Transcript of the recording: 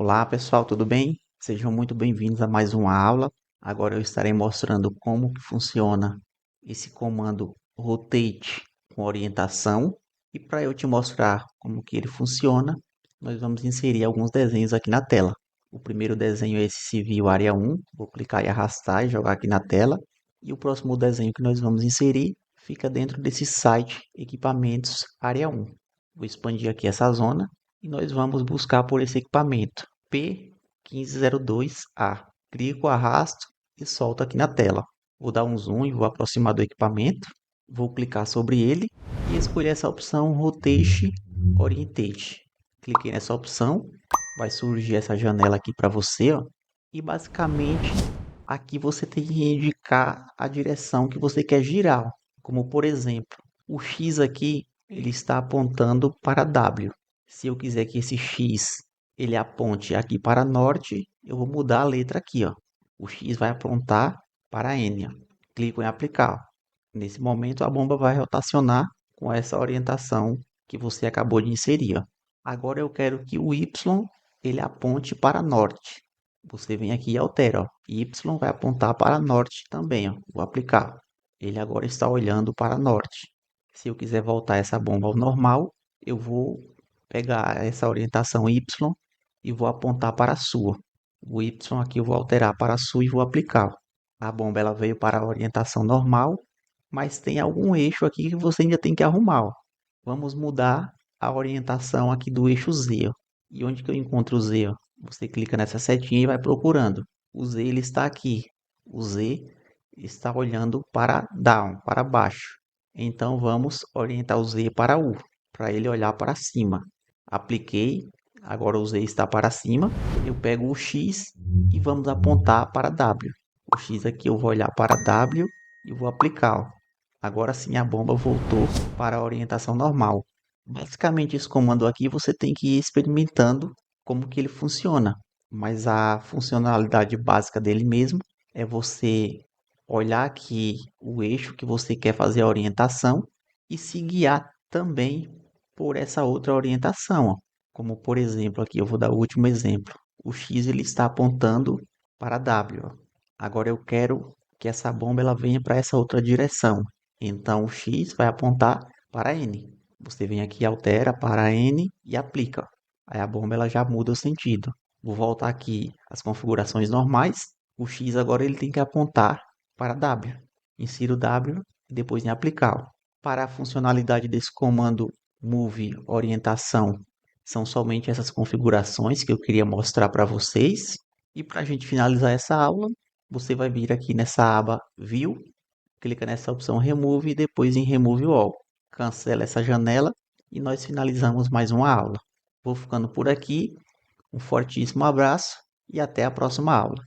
Olá pessoal, tudo bem? Sejam muito bem-vindos a mais uma aula. Agora eu estarei mostrando como que funciona esse comando rotate com orientação. E para eu te mostrar como que ele funciona, nós vamos inserir alguns desenhos aqui na tela. O primeiro desenho é esse civil área 1. Vou clicar e arrastar e jogar aqui na tela. E o próximo desenho que nós vamos inserir fica dentro desse site equipamentos área 1. Vou expandir aqui essa zona e nós vamos buscar por esse equipamento P1502A. Clico, arrasto e solto aqui na tela. Vou dar um zoom e vou aproximar do equipamento. Vou clicar sobre ele e escolher essa opção Rotate Orientate. Cliquei nessa opção, vai surgir essa janela aqui para você, ó. E basicamente aqui você tem que indicar a direção que você quer girar, ó. Como por exemplo, o X aqui ele está apontando para W. Se eu quiser que esse X ele aponte aqui para norte, eu vou mudar a letra aqui, ó. O X vai apontar para N, ó. Clico em aplicar. Nesse momento a bomba vai rotacionar com essa orientação que você acabou de inserir, ó. Agora eu quero que o Y ele aponte para norte. Você vem aqui e altera, ó. Y vai apontar para norte também, ó. Vou aplicar. Ele agora está olhando para norte. Se eu quiser voltar essa bomba ao normal, eu vou pegar essa orientação Y e vou apontar para sul. O Y aqui eu vou alterar para sul e vou aplicar. A bomba ela veio para a orientação normal, mas tem algum eixo aqui que você ainda tem que arrumar, ó. Vamos mudar a orientação aqui do eixo Z, ó. E onde que eu encontro o Z, ó? Você clica nessa setinha e vai procurando. O Z ele está aqui. O Z está olhando para down, para baixo. Então vamos orientar o Z para U, para ele olhar para cima. Apliquei, agora o Z está para cima. Eu pego o X e vamos apontar para W. O X aqui eu vou olhar para W e vou aplicar, ó. Agora sim a bomba voltou para a orientação normal. Basicamente esse comando aqui você tem que ir experimentando como que ele funciona. Mas a funcionalidade básica dele mesmo é você olhar aqui o eixo que você quer fazer a orientação e se guiar também por essa outra orientação, ó. Como por exemplo, aqui eu vou dar o último exemplo. O X ele está apontando para W, ó. Agora eu quero que essa bomba ela venha para essa outra direção. Então o X vai apontar para N. Você vem aqui, altera para N e aplica. Aí a bomba ela já muda o sentido. Vou voltar aqui às configurações normais. O X agora ele tem que apontar para W. Insiro W e depois em aplicar. Para a funcionalidade desse comando move orientação, são somente essas configurações que eu queria mostrar para vocês. E para a gente finalizar essa aula, você vai vir aqui nessa aba View, clica nessa opção Remove e depois em Remove All. Cancela essa janela e nós finalizamos mais uma aula. Vou ficando por aqui, um fortíssimo abraço e até a próxima aula.